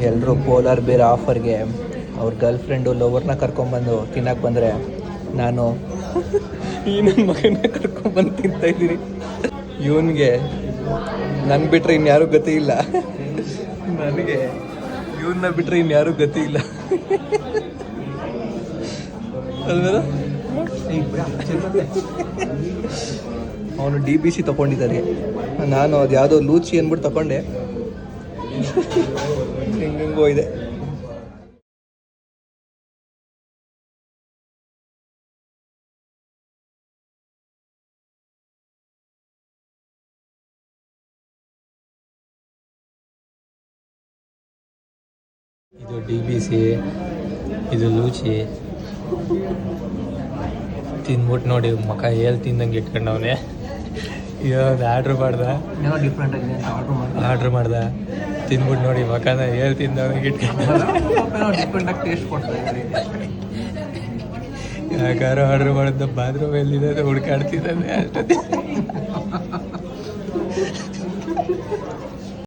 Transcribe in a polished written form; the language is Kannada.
ಎಲ್ಲರೂ ಪೋಲಾರ್ ಬೇರ್ ಆಫರ್ಗೆ ಅವ್ರ ಗರ್ಲ್ ಫ್ರೆಂಡು ಲವರ್ನ ಕರ್ಕೊಂಬಂದು ತಿನ್ನಕ್ಕೆ ಬಂದರೆ ನಾನು ಈ ನನ್ನ ಮಗನ ಕರ್ಕೊಂಬಂದು ತಿಂತಾಯಿದ್ದೀನಿ. ಇವನಿಗೆ ನನಗೆ ಬಿಟ್ಟರೆ ಇನ್ಯಾರೂ ಗತಿ ಇಲ್ಲ, ನನಗೆ ಇವನ್ನ ಬಿಟ್ಟರೆ ಇನ್ಯಾರೂ ಗತಿ ಇಲ್ಲ ಅಲ್ವೇನೋ. ಅವನು DBC ತೊಗೊಂಡಿದ್ದಾನೆ, ನಾನು ಅದು ಯಾವುದೋ ಲೂಚಿ ಅಂದ್ಬಿಟ್ಟು ತಗೊಂಡೆ. ಹೆಂಗೋ ಇದೆ. ಇದು DBC, ಇದು ಲೂಚಿ. ತಿಂದ್ಬಿಟ್ಟು ನೋಡಿ ಮಕ ಏಲ್ ತಿಂದಂಗೆ ಇಟ್ಕೊಂಡವನೇ. ಇವಾಗ ಆರ್ಡ್ರ್ ಮಾಡ್ದ ತಿಂದ್ಬಿಟ್ಟು ನೋಡಿ ಮಕನ ಏಲ್ ತಿಂದವನಿಗೆ ಇಟ್ಕೊಂಡ. ಟೇಸ್ಟ್ ಕೊಡ್ತಾ ಯಾಕಾರು ಆರ್ಡ್ರ್ ಮಾಡಿದ್ದ ಬಾತ್ರೂಮ್ ಎಲ್ಲಿದೆ ಹುಡ್ಕಾಡ್ತಿದ್ದಾನೆ ಅಷ್ಟೊತ್ತಿಗೆ.